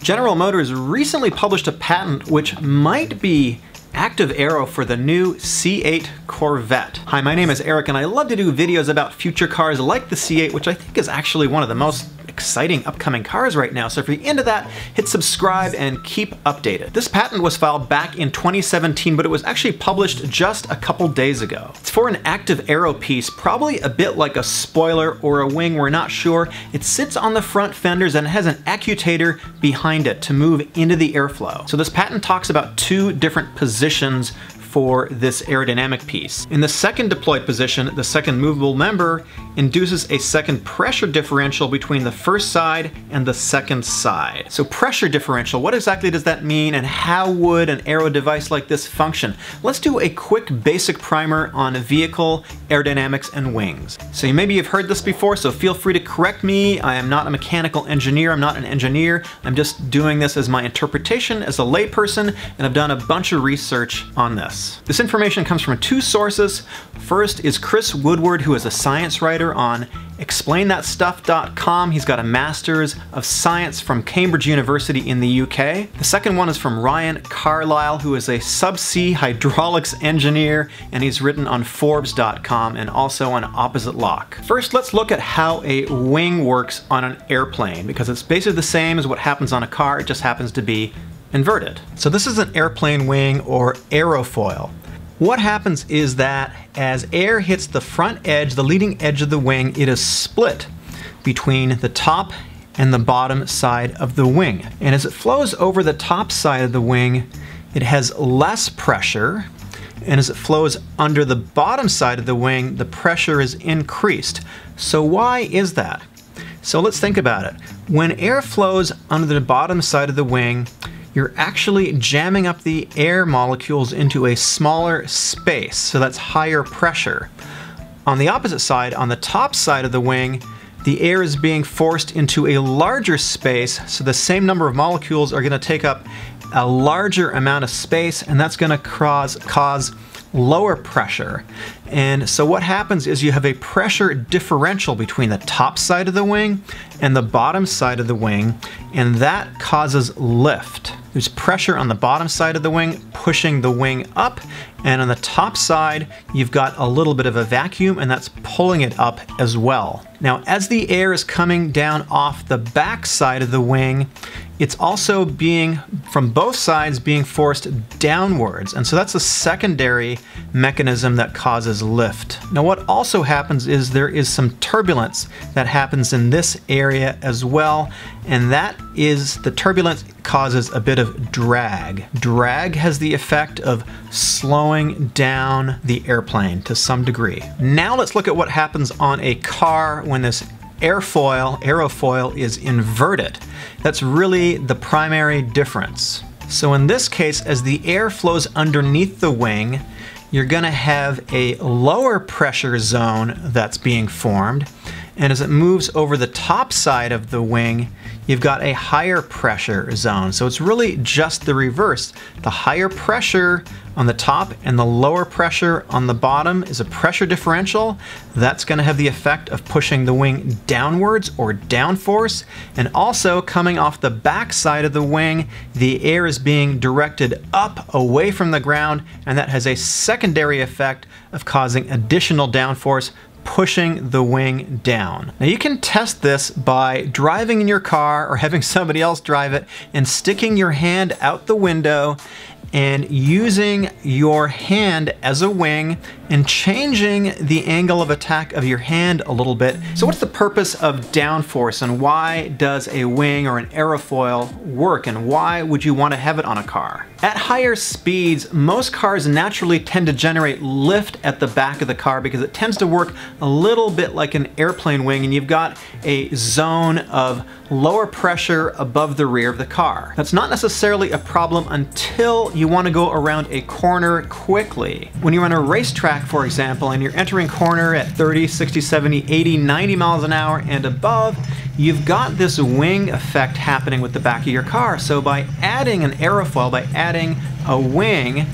General Motors recently published a patent which might be active aero for the new C8 Corvette. Hi, my name is Eric and I love to do videos about future cars like the C8, which I think is actually one of the most exciting upcoming cars right now. So if you're into that, hit subscribe and keep updated. This patent was filed back in 2017, but it was actually published just a couple days ago. It's for an active aero piece, probably a bit like a spoiler or a wing, we're not sure. It sits on the front fenders and it has an actuator behind it to move into the airflow. So this patent talks about two different positions for this aerodynamic piece. In the second deployed position, the second movable member induces a second pressure differential between the first side and the second side. So pressure differential, what exactly does that mean and how would an aero device like this function? Let's do a quick basic primer on vehicle aerodynamics and wings. So maybe you've heard this before, so feel free to correct me. I am not a mechanical engineer, I'm not an engineer. I'm just doing this as my interpretation as a layperson, and I've done a bunch of research on this. This information comes from two sources. First is Chris Woodward, who is a science writer on explainthatstuff.com. He's got a Master's of Science from Cambridge University in the UK. The second one is from Ryan Carlisle, who is a subsea hydraulics engineer, and he's written on Forbes.com and also on Opposite Lock. First, let's look at how a wing works on an airplane, because it's basically the same as what happens on a car, it just happens to be inverted. So this is an airplane wing or aerofoil. What happens is that as air hits the front edge, the leading edge of the wing, it is split between the top and the bottom side of the wing. And as it flows over the top side of the wing, it has less pressure. And as it flows under the bottom side of the wing, the pressure is increased. So why is that? So let's think about it. When air flows under the bottom side of the wing, you're actually jamming up the air molecules into a smaller space, so that's higher pressure. On the opposite side, on the top side of the wing, the air is being forced into a larger space, so the same number of molecules are going to take up a larger amount of space, and that's going to cause lower pressure. And so what happens is you have a pressure differential between the top side of the wing and the bottom side of the wing, and that causes lift. There's pressure on the bottom side of the wing pushing the wing up, and on the top side you've got a little bit of a vacuum and that's pulling it up as well. Now as the air is coming down off the back side of the wing, it's also being, from both sides, being forced downwards. And so that's a secondary mechanism that causes lift. Now what also happens is there is some turbulence that happens in this area as well. And that is, the turbulence causes a bit of drag. Drag has the effect of slowing down the airplane to some degree. Now let's look at what happens on a car when this aerofoil is inverted. That's really the primary difference. So in this case, as the air flows underneath the wing, you're going to have a lower pressure zone that's being formed. And as it moves over the top side of the wing, you've got a higher pressure zone. So it's really just the reverse. The higher pressure on the top and the lower pressure on the bottom is a pressure differential. That's going to have the effect of pushing the wing downwards or downforce. And also coming off the back side of the wing, the air is being directed up away from the ground, and that has a secondary effect of causing additional downforce, pushing the wing down. Now you can test this by driving in your car or having somebody else drive it and sticking your hand out the window and using your hand as a wing and changing the angle of attack of your hand a little bit. So what's the purpose of downforce, and why does a wing or an aerofoil work, and why would you want to have it on a car? At higher speeds, most cars naturally tend to generate lift at the back of the car because it tends to work a little bit like an airplane wing, and you've got a zone of lower pressure above the rear of the car. That's not necessarily a problem until you want to go around a corner quickly. When you're on a racetrack, for example, and you're entering corner at 30, 60, 70, 80, 90 miles an hour and above, you've got this wing effect happening with the back of your car. So by adding an aerofoil, by adding a wing,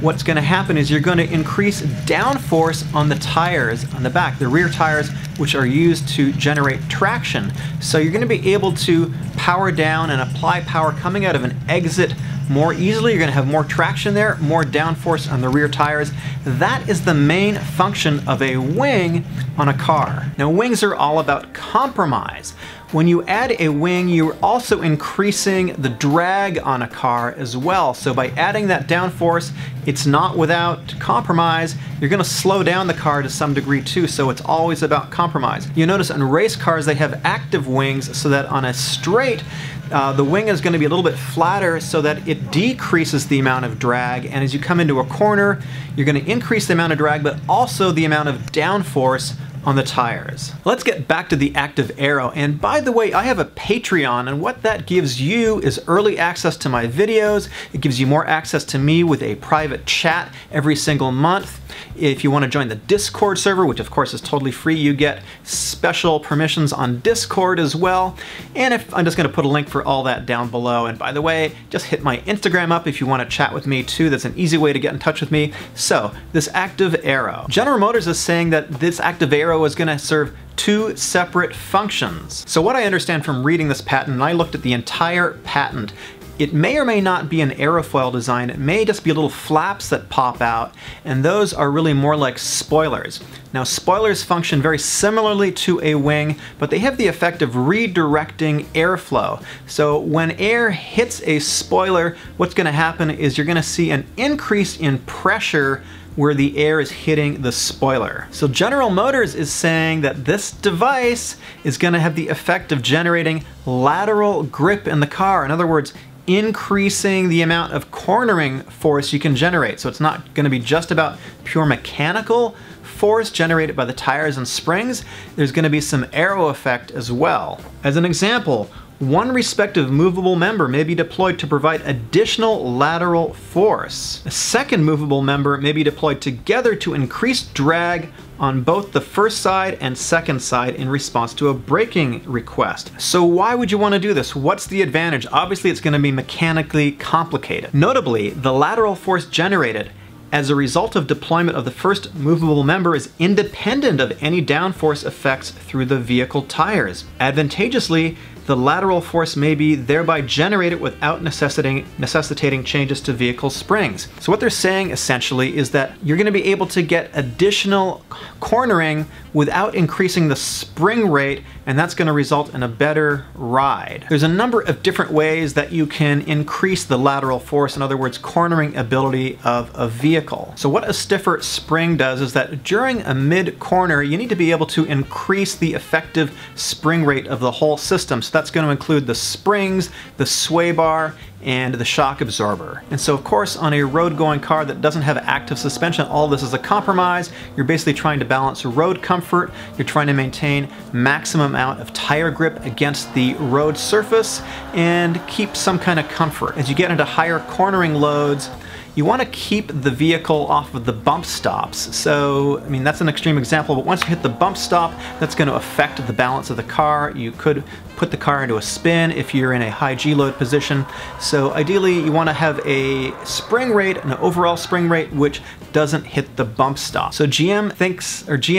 what's going to happen is you're going to increase downforce on the tires on the back, the rear tires, which are used to generate traction. So you're going to be able to power down and apply power coming out of an exit more easily. You're going to have more traction there, more downforce on the rear tires. That is the main function of a wing on a car. Now, wings are all about compromise. When you add a wing, you're also increasing the drag on a car as well. So by adding that downforce, it's not without compromise. You're going to slow down the car to some degree too, so it's always about compromise. You notice in race cars they have active wings so that on a straight, the wing is going to be a little bit flatter so that it decreases the amount of drag, and as you come into a corner, you're going to increase the amount of drag, but also the amount of downforce on the tires. Let's get back to the active Aero. And by the way, I have a Patreon, and what that gives you is early access to my videos. It gives you more access to me with a private chat every single month. If you want to join the Discord server, which of course is totally free, you get special permissions on Discord as well. And I'm just going to put a link for all that down below. And by the way, just hit my Instagram up if you want to chat with me too. That's an easy way to get in touch with me. So this active Aero. General Motors is saying that this active Aero is going to serve two separate functions. So what I understand from reading this patent, and I looked at the entire patent, it may or may not be an aerofoil design. It may just be little flaps that pop out, and those are really more like spoilers. Now, spoilers function very similarly to a wing, but they have the effect of redirecting airflow. So when air hits a spoiler, what's going to happen is you're going to see an increase in pressure where the air is hitting the spoiler. So General Motors is saying that this device is going to have the effect of generating lateral grip in the car. In other words, increasing the amount of cornering force you can generate. So it's not going to be just about pure mechanical force generated by the tires and springs. There's going to be some aero effect as well. As an example, one respective movable member may be deployed to provide additional lateral force. A second movable member may be deployed together to increase drag on both the first side and second side in response to a braking request. So why would you want to do this? What's the advantage? Obviously, it's going to be mechanically complicated. Notably, the lateral force generated as a result of deployment of the first movable member is independent of any downforce effects through the vehicle tires. Advantageously, the lateral force may be thereby generated without necessitating changes to vehicle springs. So what they're saying essentially is that you're going to be able to get additional cornering without increasing the spring rate, and that's going to result in a better ride. There's a number of different ways that you can increase the lateral force, in other words, cornering ability of a vehicle. So what a stiffer spring does is that during a mid-corner, you need to be able to increase the effective spring rate of the whole system. So that's going to include the springs, the sway bar, and the shock absorber. And so of course on a road-going car that doesn't have active suspension, all this is a compromise. You're basically trying to balance road comfort, you're trying to maintain maximum amount of tire grip against the road surface, and keep some kind of comfort. As you get into higher cornering loads, you want to keep the vehicle off of the bump stops. So, I mean, that's an extreme example, but once you hit the bump stop, that's going to affect the balance of the car. You could put the car into a spin if you're in a high G-load position. So ideally, you want to have a spring rate, an overall spring rate, which doesn't hit the bump stop. So GM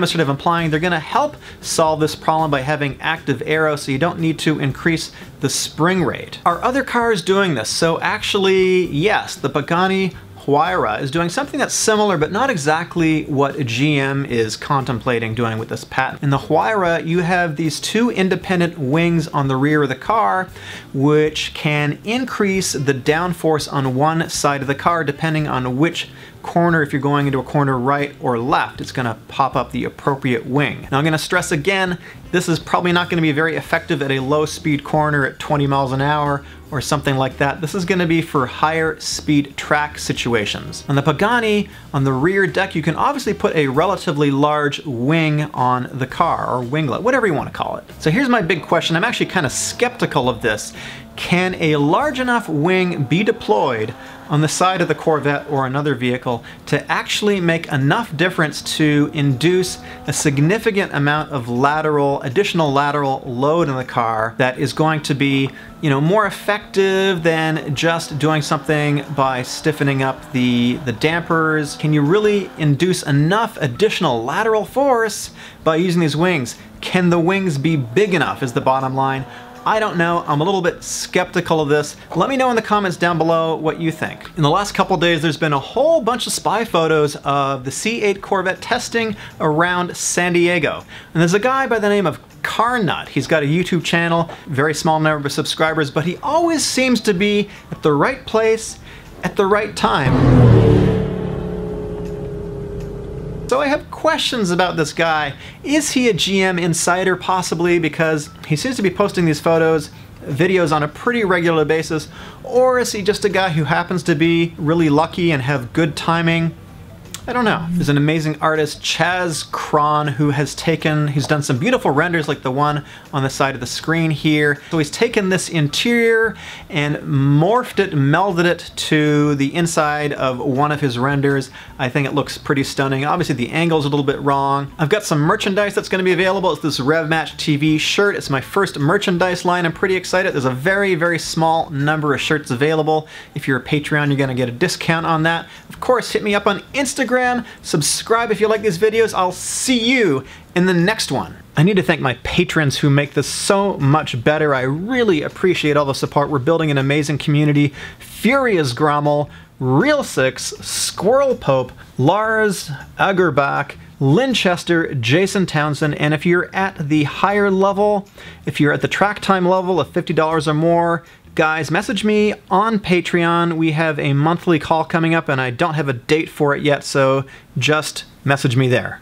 is sort of implying they're going to help solve this problem by having active Aero, so you don't need to increase the spring rate. Are other cars doing this? So actually, yes, the Pagani Huayra is doing something that's similar, but not exactly what GM is contemplating doing with this patent. In the Huayra, you have these two independent wings on the rear of the car, which can increase the downforce on one side of the car depending on which corner. If you're going into a corner right or left, it's going to pop up the appropriate wing. Now I'm going to stress again, this is probably not going to be very effective at a low speed corner at 20 miles an hour or something like that. This is going to be for higher speed track situations. On the Pagani, on the rear deck, you can obviously put a relatively large wing on the car, or winglet, whatever you want to call it. So here's my big question. I'm actually kind of skeptical of this. Can a large enough wing be deployed on the side of the Corvette or another vehicle to actually make enough difference to induce a significant amount of additional lateral load in the car that is going to be, more effective than just doing something by stiffening up the dampers? Can you really induce enough additional lateral force by using these wings? Can the wings be big enough is the bottom line. I don't know. I'm a little bit skeptical of this. Let me know in the comments down below what you think. In the last couple days, there's been a whole bunch of spy photos of the C8 Corvette testing around San Diego. And there's a guy by the name of Nut. He's got a YouTube channel, very small number of subscribers, but he always seems to be at the right place at the right time. So I have questions about this guy. Is he a GM insider possibly, because he seems to be posting these videos on a pretty regular basis, or is he just a guy who happens to be really lucky and have good timing? I don't know. There's an amazing artist, Chaz Cron, he's done some beautiful renders like the one on the side of the screen here. So he's taken this interior and melded it to the inside of one of his renders. I think it looks pretty stunning. Obviously the angle's a little bit wrong. I've got some merchandise that's going to be available. It's this RevMatchTV shirt. It's my first merchandise line. I'm pretty excited. There's a very, very small number of shirts available. If you're a Patreon, you're going to get a discount on that. Of course, hit me up on Instagram. Subscribe if you like these videos. I'll see you in the next one. I need to thank my patrons who make this so much better. I really appreciate all the support. We're building an amazing community. Furious Grommel, Real Six, Squirrel Pope, Lars Agerbach, Linchester, Jason Townsend, and if you're at the higher level, if you're at the track time level of $50 or more, guys, message me on Patreon. We have a monthly call coming up and I don't have a date for it yet, so just message me there.